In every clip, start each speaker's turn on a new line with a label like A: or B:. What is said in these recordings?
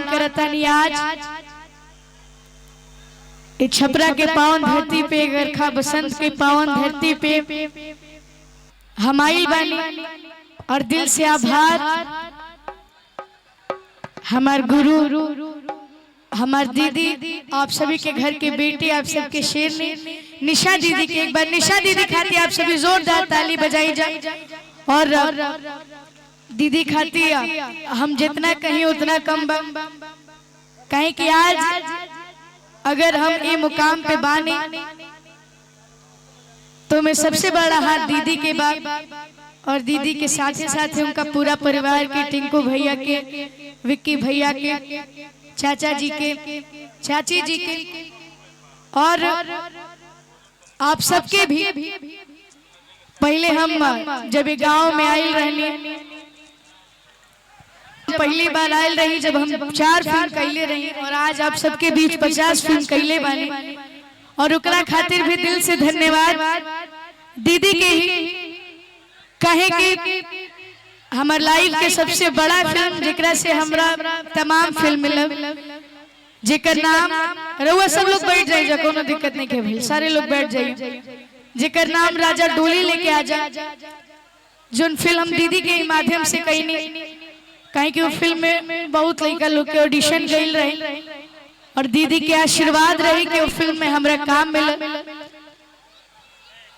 A: प्रणाम करतानी। आज छपरा के पावन धरती पे, गरखा बसंत के पावन धरती पे हम आइल बानी और दिल से आभार हमार गुरु, हमार दीदी, आप सभी के घर के बेटे, आप सबके शेर ने निशा दीदी के एक बार निशा दीदी खाती आप सभी जोरदार ताली बजाई जाए। और दीदी खाती हम जितना कहीं उतना कम कहीं कि आज अगर हम ये मुकाम पे बाने तो मैं सबसे बड़ा हाथ दीदी के बाद और दीदी के साथ ही उनका पूरा परिवार के, टिंकू भैया के, विक्की भैया के, चाचा जी के, चाची जी के और आप सबके भी। पहले हम जब गांव में आयल रहनी, पहली बार आयल रही जब हम 4 फिल्म कैले रही और आज आप सबके बीच 50 फिल्म कैले बानी और उकरा खातिर भी दिल से धन्यवाद दीदी के ही कहे कि हमार लाइफ के सबसे बड़ा फिल्म जेकरा से हमरा तमाम फिल्म मिलल, जेकर नाम रउआ सब लोग बैठ जाइए, कोनो दिक्कत नहीं के भाई, सारे लोग बैठ जाइए, जेकर नाम राजा डोली लेके आजा, जोन फिल्म हम दीदी के माध्यम से कहीं कहीं कि वो फिल्म में बहुत लड़का लोग के ऑडिशन गई रहे और दीदी के आशीर्वाद रही कि वो फिल्म में हमरा काम मिला।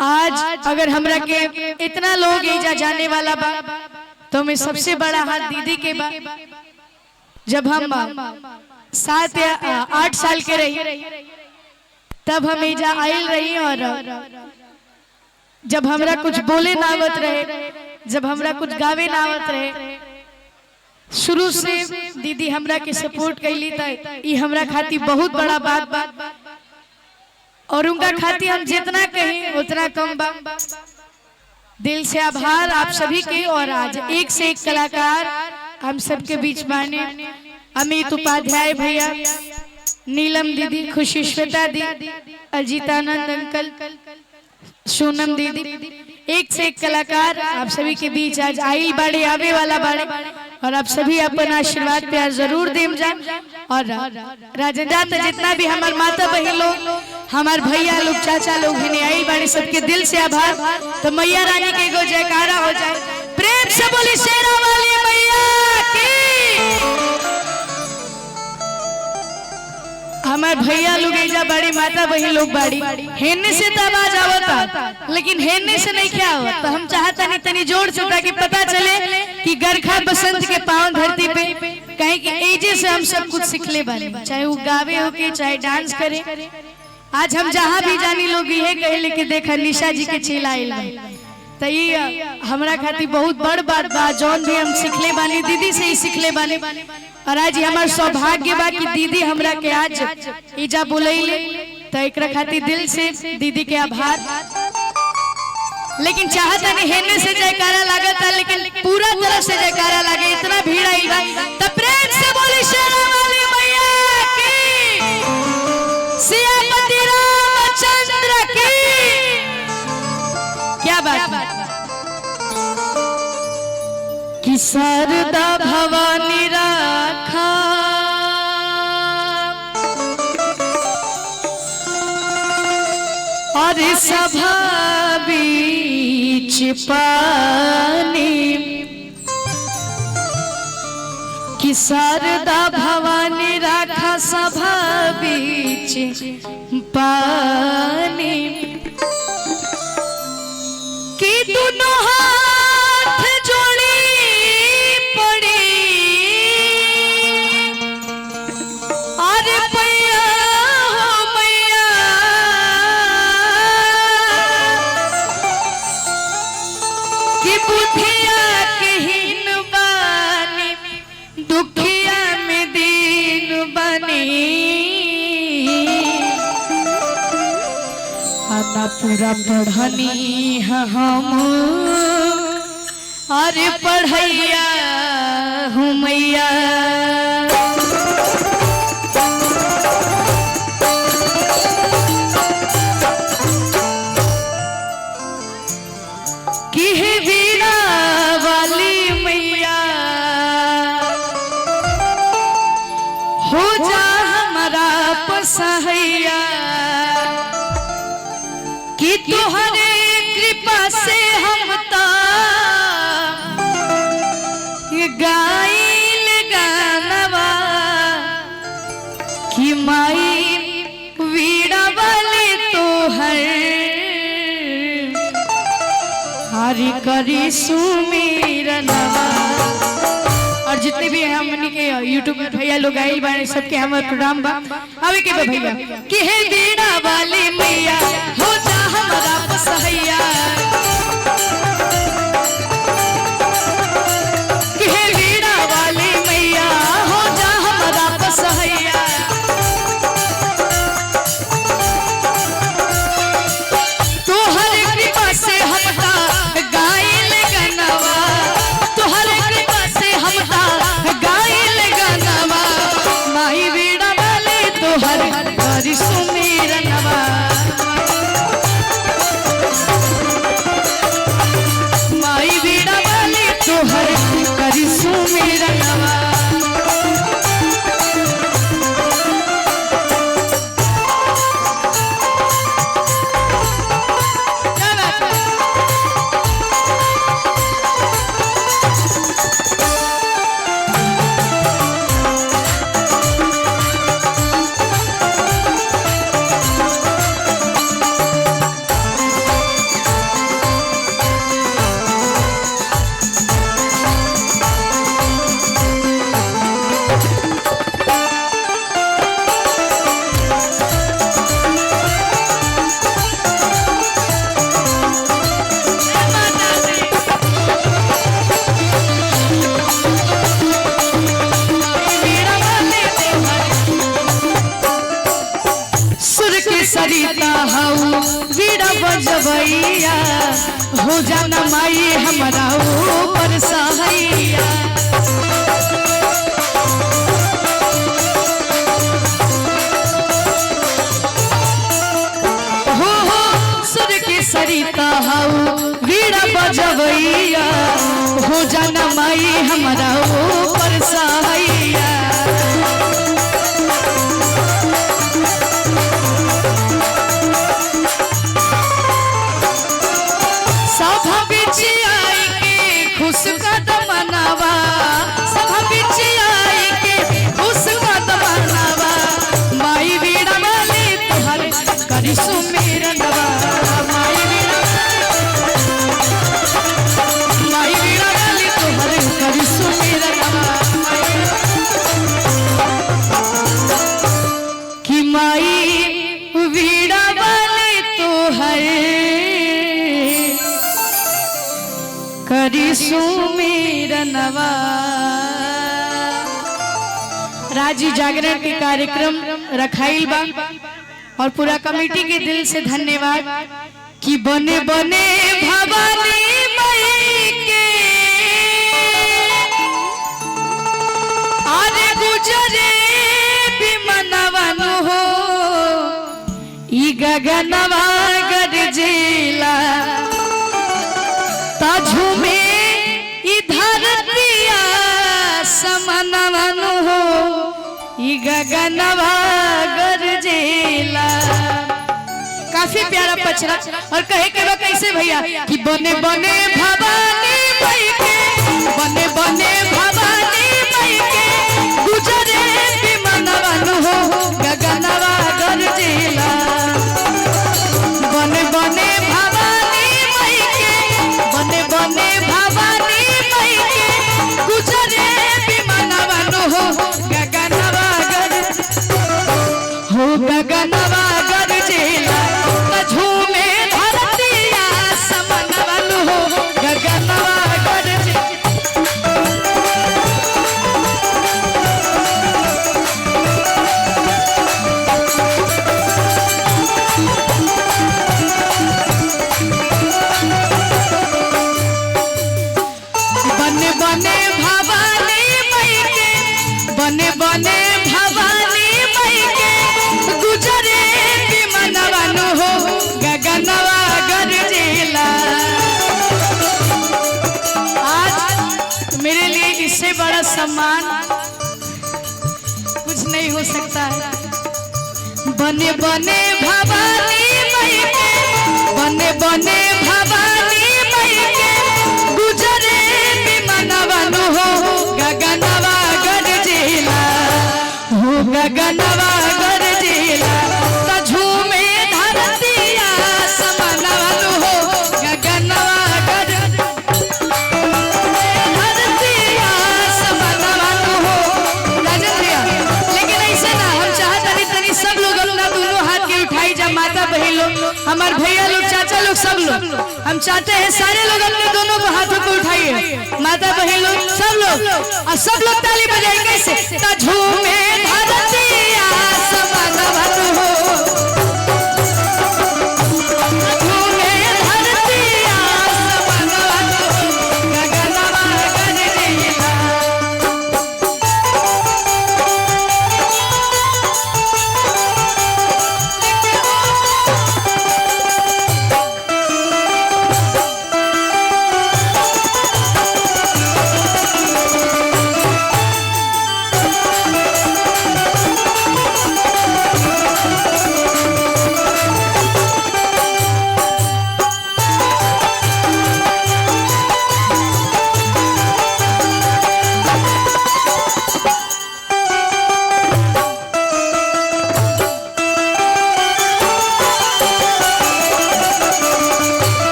A: आज अगर हमरा के इतना लोग एजा जाने वाला बा तो मैं सबसे बड़ा हाथ दीदी के बा। जब हम 7 या 8 साल के रही तब हम एजा आयल रही और जब हमरा कुछ बोले ना आवत रहे, जब हमरा कुछ गावे ना आवत रहे, शुरू से दीदी हमरा के सपोर्ट कैली ये हमरा खाती बहुत बड़ा बात और उनका खाती हम जितना कहीं उतना कम बा। दिल से आभार आप सभी के। और आज एक से एक कलाकार हम सबके बीच माने, अमित उपाध्याय भैया, नीलम दीदी, खुशी श्वेता दीदी, अजीतानंद अंकल, सोनम दीदी, एक से एक कलाकार आप सभी के बीच आज आई बाड़े, आवे वाला बाड़े और आप सभी अपन आशीर्वाद प्यार जरूर देम जाए। और राजेंद्र तो जितना भी हमारे माता बहन लोग, हमारे भैया लोग, चाचा लोग भी आई बाड़े, सबके दिल से आभार। तो मैया रानी के गो जयकारा हो जाए, प्रेम से बोली शेरा वाली मैया की। हमारे भैया लोग ऐजा बड़ी, माता बहन लोग बाड़ी, हेने से तो आवाज आवता लेकिन हेने से नहीं क्या हो, तो हम चाहता नहीं तनी जोर से ताकि पता चले कि गरखा बसंत के पावन धरती पे कहीं कि एजे से हम सब कुछ सीखले बानी, चाहे वो गावे हो के चाहे डांस करे। आज हम जहाँ भी जानी लोग ये कहे लेके देखा निशा जी के चेला आइल तो ये हमरा खातिर बहुत बड़ बात बा, जौन भी हम सीखले बानी दीदी से ही सीखले बानी। और आज हमार सौभाग्य बा कि दीदी हमरा के आज इजा बुलैले तो एकरा खातिर दिल से दीदी के आभार। लेकिन चाहता नहीं हेने से जयकारा लागता, लेकिन पूरा तरह से जयकारा लागे, इतना भीड़ आई बा तो प्रेम से बोली शेरा वाली मैया की, सियापति रामचंद्र की। क्या बात कि शारदा भवानी राखा और सभा बीच पानी, कि शारदा भवानी राखा सभा बीच पानी, कि दोनों हाथ जोड़ी पड़ी और पैया हो मैया, कि बुधिया के हीन बानी, दुखिया में दीन बनी, आना पूरा पढ़नी हम और पढ़ैया हूँ मैया। कि वीणा वाली मैया हो जा हमारा पसहैया कि तुहरे कृपा से हम गाइल गानवा कि माई वीणा वाले तो हर हरि करी सुमिरनवा। और जितने भी हमनी के यूट्यूब में भैया लोग आइल बारे सबके हमार प्रोग्राम बा आवे के बा भैया कि हे वीणा वाली मैया हो जा हमारा पसहैया कि हे वीणा वाली मैया हो जा हमारा पसहैया। तोहर कृपा से हमका गाइल गनवा तोहर कृपा से हमका गाइल गनवा माई वीणा वाले तोहर करी सुमिरनवा माई वीणा वाले तोहर करी सुमिरनवा। सरिता हऊ वीणा बजबैया हो जाना माई हमारा ऊपर सहैया। हो सुर के सरिता हऊ वीणा बजबैया हो जाना माई हमारा ऊपर सहैया। सभा बिच आई के खुश कदम मनावा सभा बिच आई के खुश कदम मनावा माई वीणा वाले तोहर करी सुमिरनवा माई वीणा वाले तोहर करी सुमिरनवा कि माई वीणा वाले तोहर करी सुमिरनवा। राजी जागरण के कार्यक्रम रखाइल बा और पूरा कमेटी के दिल से धन्यवाद कि बने बने भवानी मई के आरे गुजरे विमनवन हो ई गगनवा गरजेला झूमे इधर दिया समनवन हो ई गगनवा गरजेला। काफी प्यारा पचरा और कहे के बा कैसे भैया कि बने बने भवानी मई के बने बने भवानी मई के गुजरे विमनवन हो गगनवा गरजेला। बने बने भवानी मई के बने बने भवानी मई के गुजरे विमनवन हो गगनवा गरजेला झूमे धरतिया समनवन हो गगनवा गरजेला। बने बने भवानी मई के बने बने भवानी मई के गुजरे विमनवन हो गगनवा गरजेला। आज मेरे लिए इससे बड़ा सम्मान कुछ नहीं हो सकता है। बने बने भवानी मई के, बने बने भवानी मई के गुजरे विमानवन हो गगनवा गरजेला हो गगनवा गरजेला त झूमे धरतिया समनवन हो गगनवा हमारे भैया लोग चाचा लोग सब लोग हम चाहते हैं सारे लोग अपने दोनों को हाथों को उठाइए, माता बहन लोग सब लोग, और सब लोग ताली बजाएंगे कैसे ता झूमे धरतिया समनवन हो झूमे धरतिया समनवन हो गगनवा गरजेला।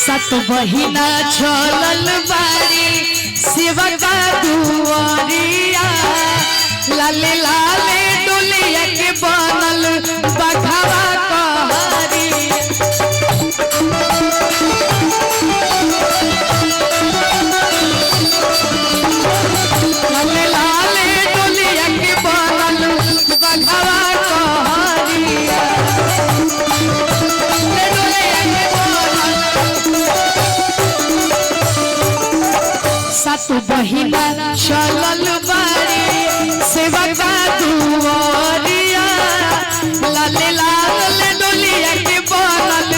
A: सत बहिना चलल बारी शिवका दुआरिया लाले लाले डोलिया के बनल बघवा कहरी लाले लाले डोलिया के बनल बघवा कहरिया सत बहिना चलल बारी सेवका दुआरिया लाले लाले डोलिया के बनल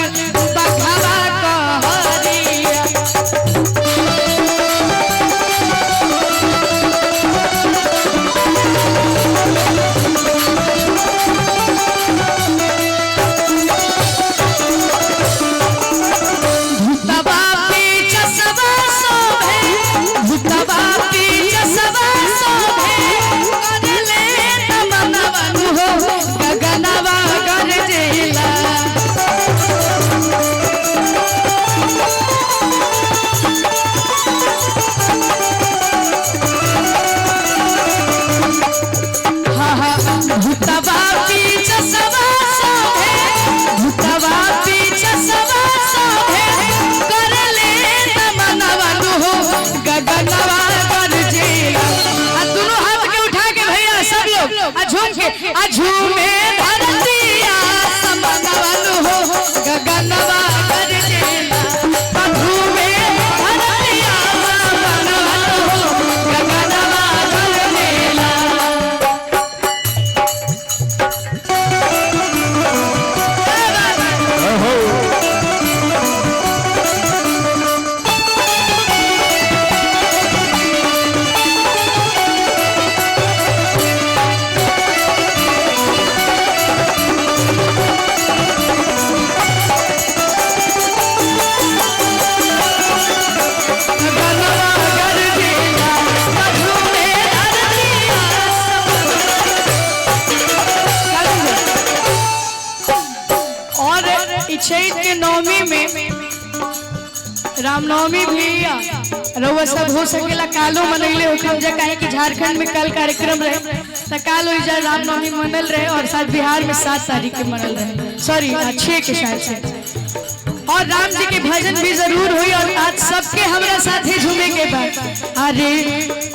A: बघवा कहरिया झूमे धरतिया समनवन हो गगनवा गरजेला झूमे धरतिया समनवन हो गगनवा गरजेला। चैत के नवमी में रामनवमी भी रउआ सब हो सकेला कालो मनैले हो कहे कि झारखंड में कल कार्यक्रम रहे तो काल हो रामनवमी मनल रहे और शायद बिहार में 7 तारीख के मनल रहे, सॉरी 6 के शायद से। और राम जी के भजन भी जरूर हुई और आज सबके हमारा साथे झूमे के बाद अरे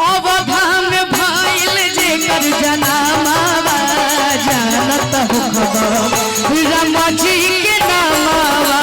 A: अवधाम भाईल जे कर जनामावा जानत हो राम जी के नामावा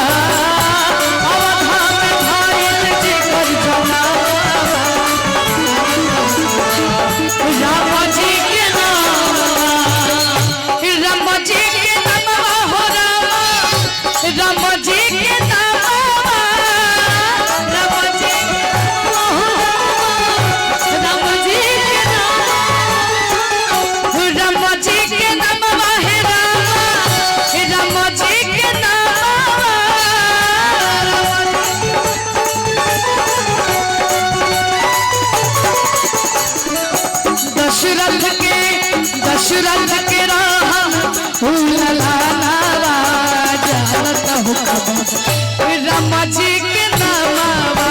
A: रामा जी के नामावा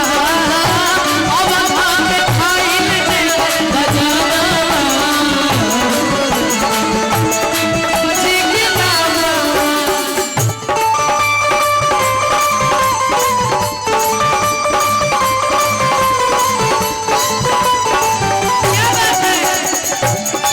A: अवधा में भाईल जेकर भजनवा जी के नामावा। क्या बात है।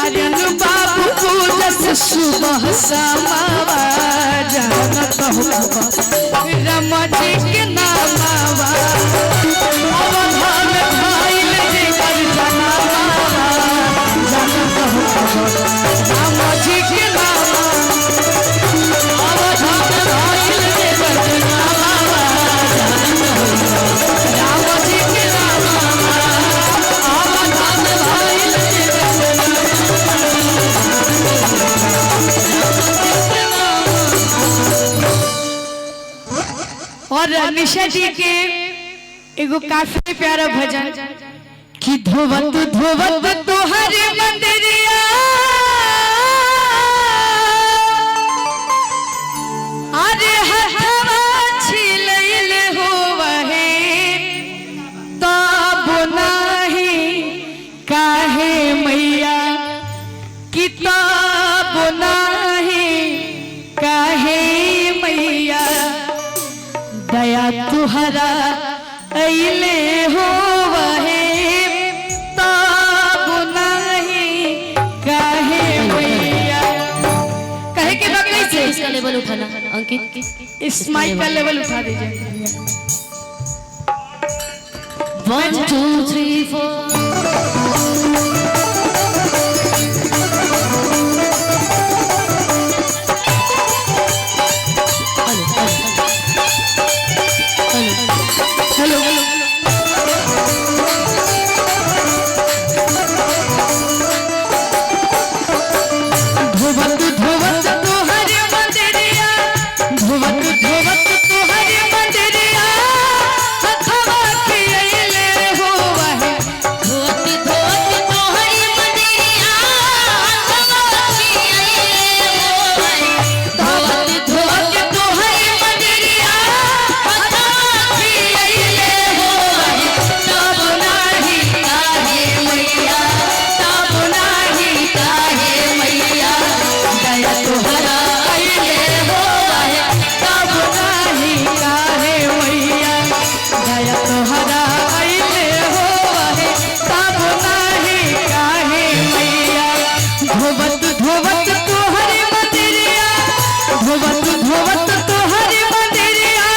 A: आर्यनु बाबू पूजस सुबह समावा जानत हो रामा जी के नामावा अवधा में भाईल जेकर जनावा जानत हो रामा जी के नामावा अवधा में भाईल जेकर जनावा जानत हो रामा जी के नामावा अवधा में भाईल जेकर और निशा जी के एगो काफी प्यारा भजन कि धोवत धोवत तोहर मंदिरिया अरे हवा छिलैल होवहे तब नाही काहे मैया कि तब नाही काहे मैया दया तुहरा अइले होवहे तब नहीं काहे मैया। कहे के बात कैसे
B: इसका लेवल उठाना अंकित,
A: इस माइक का लेवल उठा दीजिए।
B: 1 2 3 4
A: हेलो धोवत धोवत तोहर मंदिरिया धोवत धोवत तोहर मंदिरिया हथवा के अइले होवहे
B: धोवत धोवत तोहर मंदिरिया हथवा के अइले होवहे
A: धोवत धोवत तोहर मंदिरिया हथवा के अइले होवहे तब नाही काहे मैया तब नाही काहे मैया दया तुहरा अइले होवहे तब नाही काहे मैया दया तुहरा अइले होवहे तब नाही काहे मैया। धोवत धोवत तोहर मंदिरिया धोवत धोवत तोहर मंदिरिया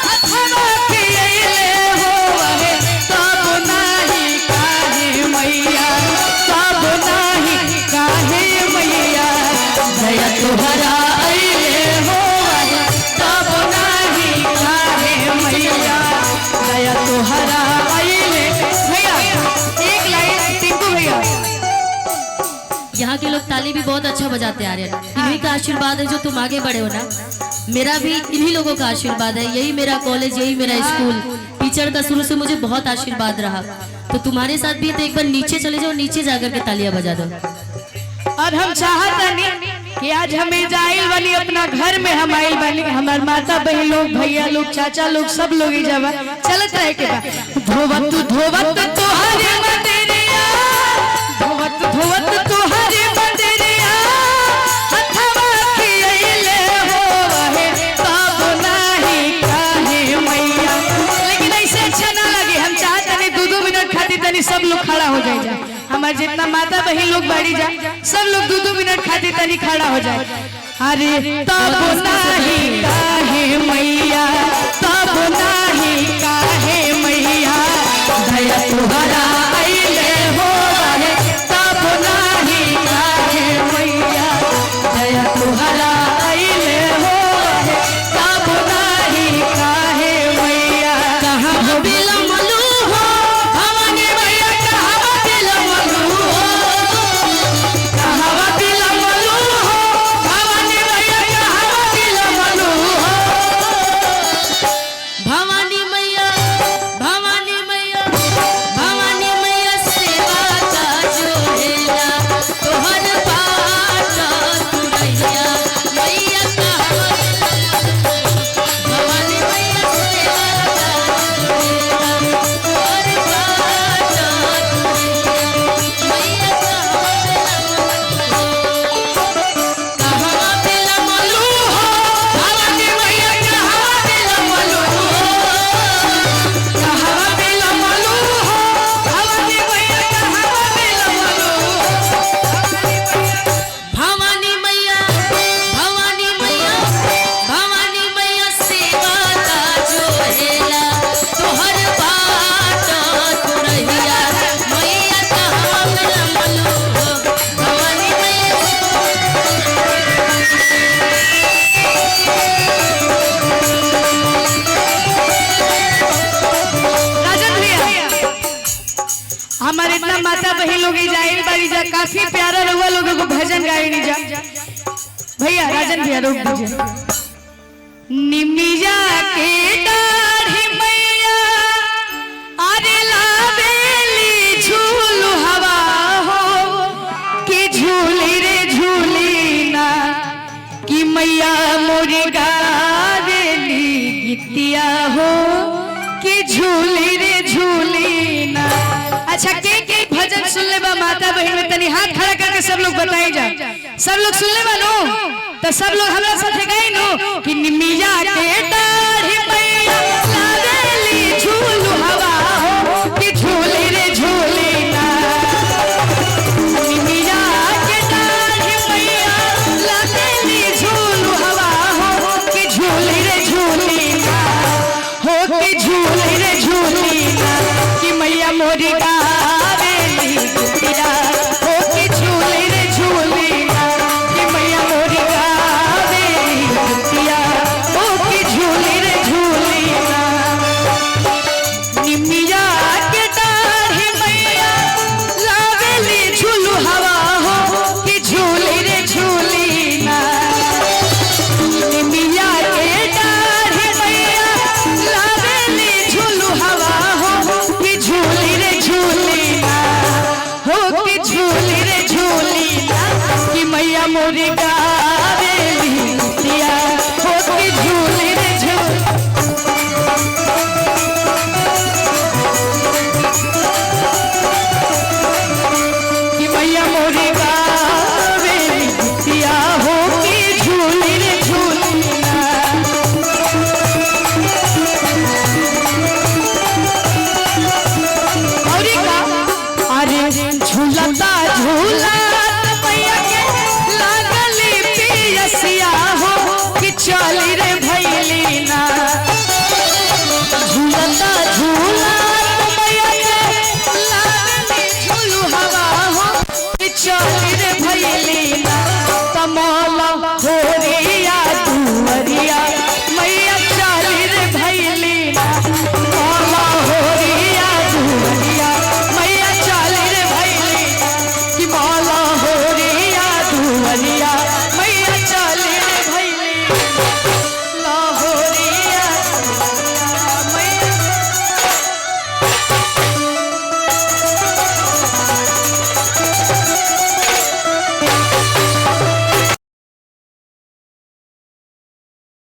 A: हथवा के अइले होवहे तब नाही काहे मैया तब नाही काहे मैया दया तुहरा अइले होवहे तब नाही काहे मैया दया तुहरा अइले। भैया एक लाइन टिंकू भैया।
B: यहाँ के लोग ताली भी बहुत अच्छा बजाते आ रहे हैं। इन्हीं का आशीर्वाद है जो तुम आगे बढ़े हो ना। मेरा भी इन्हीं लोगों का आशीर्वाद है। यही मेरा कॉलेज, यही मेरा स्कूल, टीचर का शुरू से मुझे बहुत आशीर्वाद रहा। तो तुम्हारे साथ भी है तो एक बार नीचे चले जाओ, नीचे जाकर के तालियां बजा दो।
A: और हम चाहते कि आज हमें जाइल बनी अपना घर में हम आइल बनी हमार माता बहन लोग भैया लोग चाचा लोग सब लोग ही जब चलत रहे के बाद धोवत धोवत तोहरे मंदिरिया धोवत धोवत तोहरे जितना माता बहन लोग बाड़ी जा सब लोग 2-2 मिनट खातिर तनी खड़ा हो जाए। अरे तब नाही काहे मैया, तब नाही काहे मैया, दया तुहरा आइले हो रहे, तब नाही काहे मैया, दया तुहरा आइले हो रहे, तब नाही काहे मैया। कहाँ बिलमलू हो भवानी मैया, कहाँ बिलमलू हो, कहाँ बिलमलू हो भवानी मैया, कहाँ बिलमलू हो।
B: भवानी मैया, भवानी मैया, भवानी मैया सेवा का जोहेला तोहर बाट तुरैया मैया भवानी मैया सेवा का जोहेला तोहर बाट तुरैया मैया
A: बिलमलू हो भवानी मैया, कहाँ बिलमलू हो, कहाँ बिलमलू हो भवानी मैया, कहाँ बिलमलू हो।
B: भवानी मैया, भवानी मैया, भवानी मैया सेवा का जोहेला तोहर बाट तुरैया मैया कहाँ बिलमलू हो भवानी मैया।
A: राजन भैया, हमारे इतना माता बहन लोग जाए बारी जा, काफी प्यारा रहुआ लोगों को भजन गाए जा। भैया राजन भैया रोक दीजिए। निमिया के दाढ़ी मैया, अरे लावेली झूलू हवा हो, कि झूली रे झूली ना, कि मैया मोरी गावेली गीतिया हो, कि झूली रे झूली ना। अच्छा के भजन सुन ले बा माता बहन में, तनी हाथ खड़ा करके सब लोग बताई जा। सब लोग सुन ले बा नो, तो सब लोग हमरा साथे गाई नो कि निमिया के दाढ़ी मैया, लावेली झूलू हवा हो, कि झूली रे झूली ना। निमिया के दाढ़ी मैया, लावेली झूलू हवा हो, कि झूली रे झूली ना, हो कि झूली रे झूली ना, कि मैया मोरी गावेली गीतिया हो, कि झूली रे झूली ना, कि मैया मोरी गावेली गीतिया हो, कि झूली रे झूली ना। निमिया के दाढ़ी मैया, लावेली झूलू हवा हो, कि झूली रे झूली ना। निमिया के दाढ़ी मैया, लावेली झूलू हवा हो, कि झूली रे झूली ना, हो कि झूली रे झूली ना, कि मैया मोरी